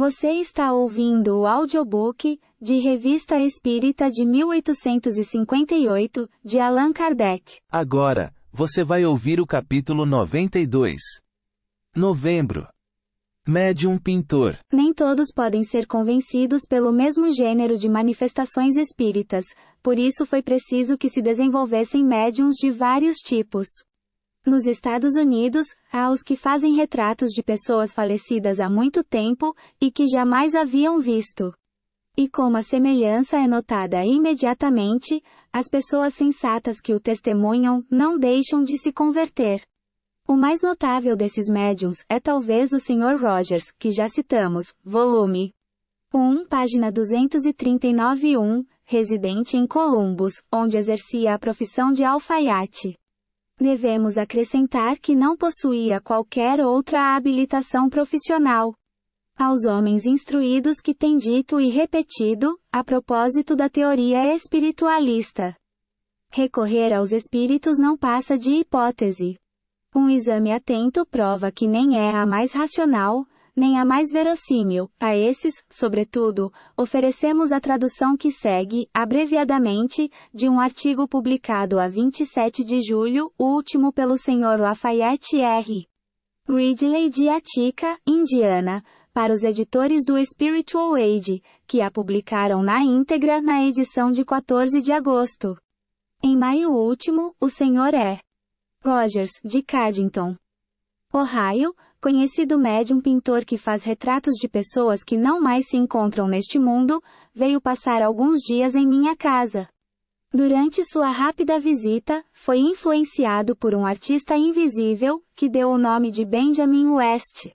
Você está ouvindo o audiobook de Revista Espírita de 1858, de Allan Kardec. Agora, você vai ouvir o capítulo 92. Novembro. Médium Pintor. Nem todos podem ser convencidos pelo mesmo gênero de manifestações espíritas, por isso foi preciso que se desenvolvessem médiums de vários tipos. Nos Estados Unidos, há os que fazem retratos de pessoas falecidas há muito tempo, e que jamais haviam visto. E como a semelhança é notada imediatamente, as pessoas sensatas que o testemunham não deixam de se converter. O mais notável desses médiums é talvez o Sr. Rogers, que já citamos, volume 1, página 239-1, residente em Columbus, onde exercia a profissão de alfaiate. Devemos acrescentar que não possuía qualquer outra habilitação profissional. Aos homens instruídos que têm dito e repetido, a propósito da teoria espiritualista. Recorrer aos espíritos não passa de hipótese. Um exame atento prova que nem é a mais racional, nem a mais verossímil. A esses, sobretudo, oferecemos a tradução que segue, abreviadamente, de um artigo publicado a 27 de julho, último pelo Sr. Lafayette R. Ridley de Attica, Indiana, para os editores do Spiritual Age, que a publicaram na íntegra na edição de 14 de agosto. Em maio último, o Sr. E. Rogers, de Cardington, Ohio, conhecido médium pintor que faz retratos de pessoas que não mais se encontram neste mundo, veio passar alguns dias em minha casa. Durante sua rápida visita, foi influenciado por um artista invisível, que deu o nome de Benjamin West.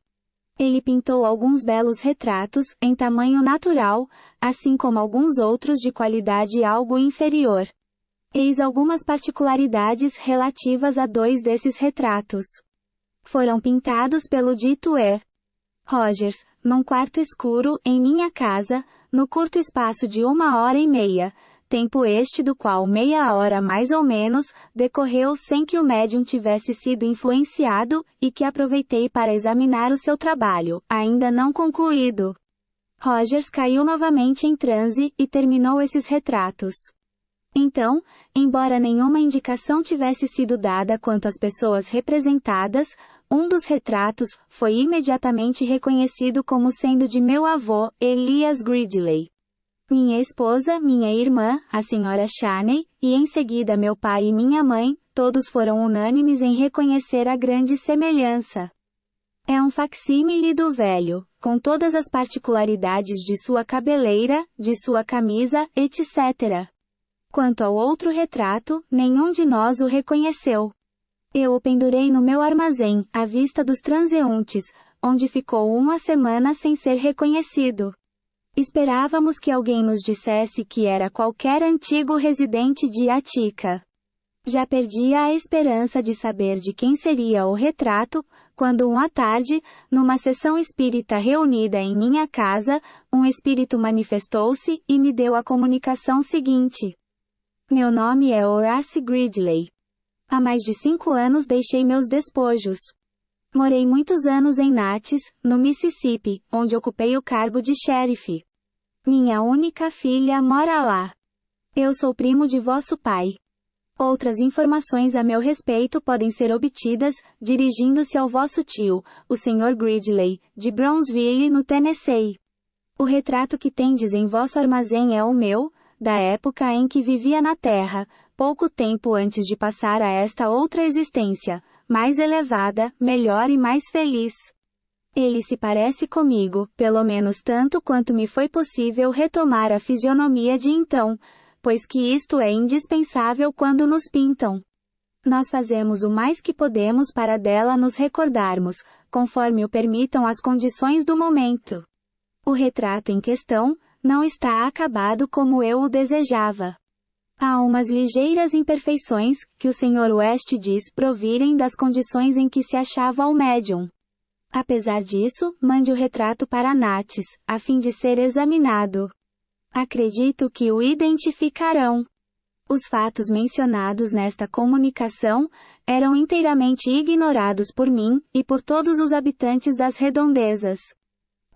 Ele pintou alguns belos retratos, em tamanho natural, assim como alguns outros de qualidade algo inferior. Eis algumas particularidades relativas a 2 desses retratos. Foram pintados pelo dito E. Rogers, num quarto escuro, em minha casa, no curto espaço de 1h30, tempo este do qual meia hora mais ou menos, decorreu sem que o médium tivesse sido influenciado, e que aproveitei para examinar o seu trabalho, ainda não concluído. Rogers caiu novamente em transe, e terminou esses retratos. Então, embora nenhuma indicação tivesse sido dada quanto às pessoas representadas, um dos retratos foi imediatamente reconhecido como sendo de meu avô, Elias Gridley. Minha esposa, minha irmã, a Sra. Chaney, e em seguida meu pai e minha mãe, todos foram unânimes em reconhecer a grande semelhança. É um facsímile do velho, com todas as particularidades de sua cabeleira, de sua camisa, etc. Quanto ao outro retrato, nenhum de nós o reconheceu. Eu o pendurei no meu armazém, à vista dos transeuntes, onde ficou 1 semana sem ser reconhecido. Esperávamos que alguém nos dissesse que era qualquer antigo residente de Attica. Já perdia a esperança de saber de quem seria o retrato, quando uma tarde, numa sessão espírita reunida em minha casa, um espírito manifestou-se e me deu a comunicação seguinte. Meu nome é Horace Gridley. Há mais de 5 anos deixei meus despojos. Morei muitos anos em Natchez, no Mississippi, onde ocupei o cargo de xerife. Minha única filha mora lá. Eu sou primo de vosso pai. Outras informações a meu respeito podem ser obtidas, dirigindo-se ao vosso tio, o Sr. Gridley, de Brownsville, no Tennessee. O retrato que tendes em vosso armazém é o meu, da época em que vivia na Terra, pouco tempo antes de passar a esta outra existência, mais elevada, melhor e mais feliz. Ele se parece comigo, pelo menos tanto quanto me foi possível retomar a fisionomia de então, pois que isto é indispensável quando nos pintam. Nós fazemos o mais que podemos para dela nos recordarmos, conforme o permitam as condições do momento. O retrato em questão não está acabado como eu o desejava. Há umas ligeiras imperfeições, que o Sr. West diz provirem das condições em que se achava o médium. Apesar disso, mande o retrato para Natchez, a fim de ser examinado. Acredito que o identificarão. Os fatos mencionados nesta comunicação eram inteiramente ignorados por mim e por todos os habitantes das redondezas.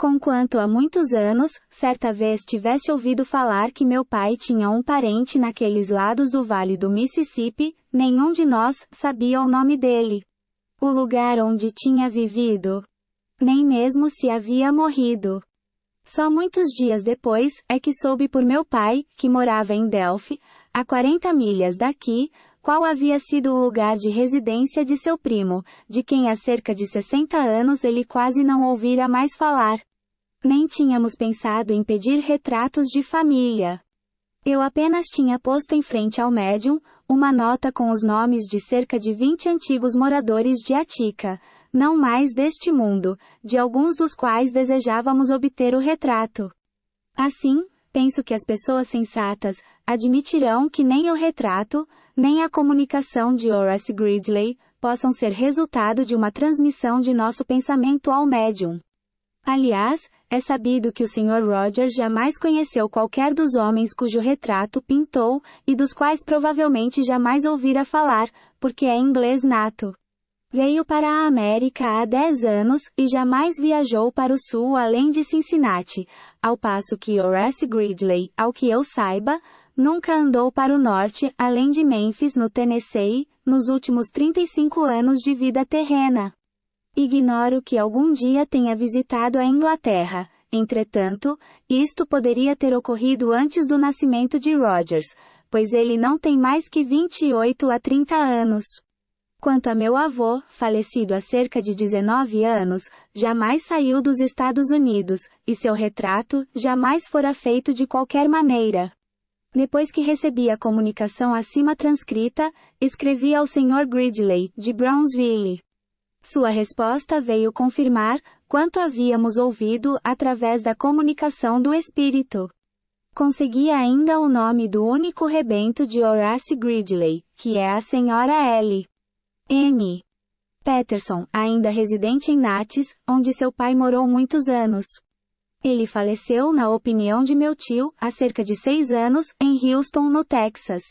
Conquanto há muitos anos, certa vez tivesse ouvido falar que meu pai tinha um parente naqueles lados do Vale do Mississippi, nenhum de nós sabia o nome dele. O lugar onde tinha vivido. Nem mesmo se havia morrido. Só muitos dias depois, é que soube por meu pai, que morava em Delphi, a 40 milhas daqui, qual havia sido o lugar de residência de seu primo, de quem há cerca de 60 anos ele quase não ouvira mais falar. Nem tínhamos pensado em pedir retratos de família. Eu apenas tinha posto em frente ao médium, uma nota com os nomes de cerca de 20 antigos moradores de Attica, não mais deste mundo, de alguns dos quais desejávamos obter o retrato. Assim, penso que as pessoas sensatas admitirão que nem o retrato, nem a comunicação de Horace Gridley possam ser resultado de uma transmissão de nosso pensamento ao médium. Aliás, é sabido que o Sr. Rogers jamais conheceu qualquer dos homens cujo retrato pintou, e dos quais provavelmente jamais ouvira falar, porque é inglês nato. Veio para a América há 10 anos, e jamais viajou para o sul além de Cincinnati, ao passo que Horace Gridley, ao que eu saiba, nunca andou para o norte além de Memphis no Tennessee, nos últimos 35 anos de vida terrena. Ignoro que algum dia tenha visitado a Inglaterra. Entretanto, isto poderia ter ocorrido antes do nascimento de Rogers, pois ele não tem mais que 28 a 30 anos. Quanto a meu avô, falecido há cerca de 19 anos, jamais saiu dos Estados Unidos, e seu retrato jamais fora feito de qualquer maneira. Depois que recebi a comunicação acima transcrita, escrevi ao Sr. Gridley, de Brownsville. Sua resposta veio confirmar quanto havíamos ouvido através da comunicação do Espírito. Consegui ainda o nome do único rebento de Horace Gridley, que é a Sra. L. M. Patterson, ainda residente em Natchez, onde seu pai morou muitos anos. Ele faleceu, na opinião de meu tio, há cerca de 6 anos, em Houston, no Texas.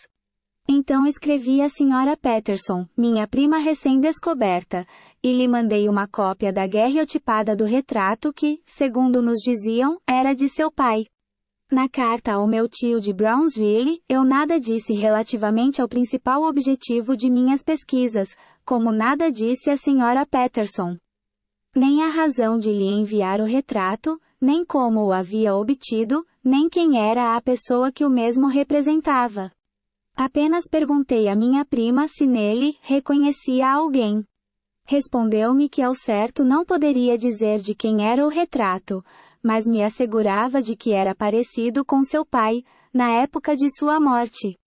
Então escrevi à Sra. Patterson, minha prima recém-descoberta, e lhe mandei uma cópia da guerreotipada do retrato que, segundo nos diziam, era de seu pai. Na carta ao meu tio de Brownsville, eu nada disse relativamente ao principal objetivo de minhas pesquisas, como nada disse à Sra. Patterson. Nem a razão de lhe enviar o retrato, nem como o havia obtido, nem quem era a pessoa que o mesmo representava. Apenas perguntei à minha prima se nele reconhecia alguém. Respondeu-me que ao certo não poderia dizer de quem era o retrato, mas me assegurava de que era parecido com seu pai, na época de sua morte.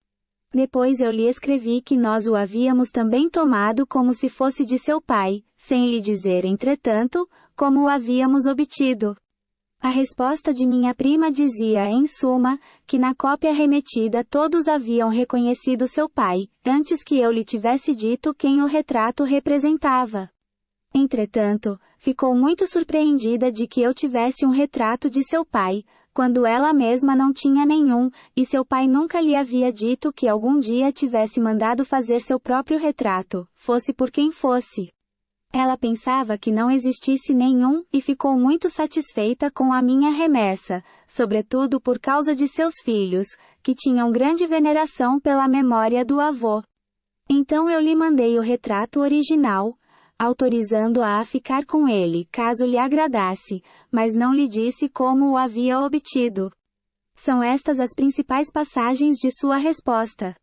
Depois eu lhe escrevi que nós o havíamos também tomado como se fosse de seu pai, sem lhe dizer, entretanto, como o havíamos obtido. A resposta de minha prima dizia, em suma, que na cópia remetida todos haviam reconhecido seu pai, antes que eu lhe tivesse dito quem o retrato representava. Entretanto, ficou muito surpreendida de que eu tivesse um retrato de seu pai, quando ela mesma não tinha nenhum, e seu pai nunca lhe havia dito que algum dia tivesse mandado fazer seu próprio retrato, fosse por quem fosse. Ela pensava que não existisse nenhum, e ficou muito satisfeita com a minha remessa, sobretudo por causa de seus filhos, que tinham grande veneração pela memória do avô. Então eu lhe mandei o retrato original, autorizando-a a ficar com ele, caso lhe agradasse, mas não lhe disse como o havia obtido. São estas as principais passagens de sua resposta.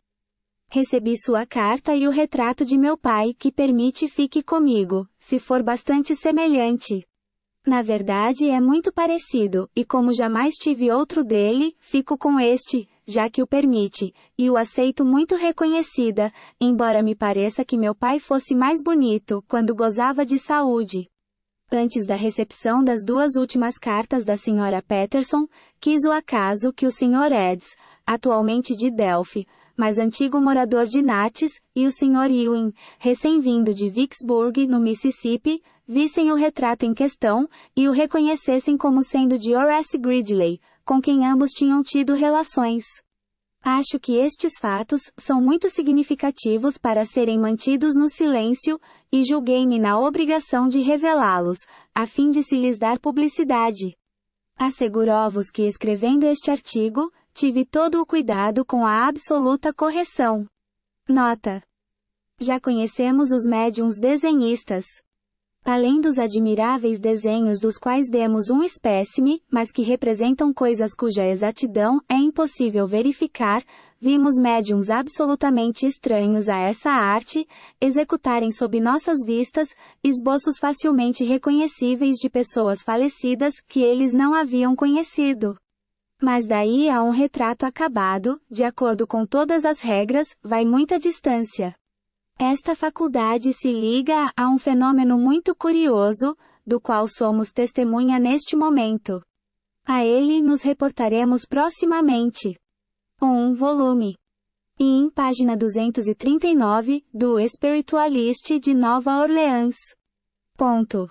Recebi sua carta e o retrato de meu pai, que permite fique comigo, se for bastante semelhante. Na verdade é muito parecido, e como jamais tive outro dele, fico com este, já que o permite, e o aceito muito reconhecida, embora me pareça que meu pai fosse mais bonito quando gozava de saúde. Antes da recepção das 2 últimas cartas da Sra. Patterson, quis o acaso que o Sr. Eds, atualmente de Delphi, mas antigo morador de Natchez, e o Sr. Ewing, recém-vindo de Vicksburg, no Mississippi, vissem o retrato em questão, e o reconhecessem como sendo de Horace Gridley, com quem ambos tinham tido relações. Acho que estes fatos são muito significativos para serem mantidos no silêncio, e julguei-me na obrigação de revelá-los, a fim de se lhes dar publicidade. Asseguro-vos que escrevendo este artigo, tive todo o cuidado com a absoluta correção. Nota: já conhecemos os médiuns desenhistas. Além dos admiráveis desenhos dos quais demos um espécime, mas que representam coisas cuja exatidão é impossível verificar, vimos médiuns absolutamente estranhos a essa arte, executarem sob nossas vistas, esboços facilmente reconhecíveis de pessoas falecidas que eles não haviam conhecido. Mas daí a um retrato acabado, de acordo com todas as regras, vai muita distância. Esta faculdade se liga a um fenômeno muito curioso, do qual somos testemunha neste momento. A ele nos reportaremos proximamente. 1 volume. Em página 239, do Spiritualist de Nova Orleans. Ponto.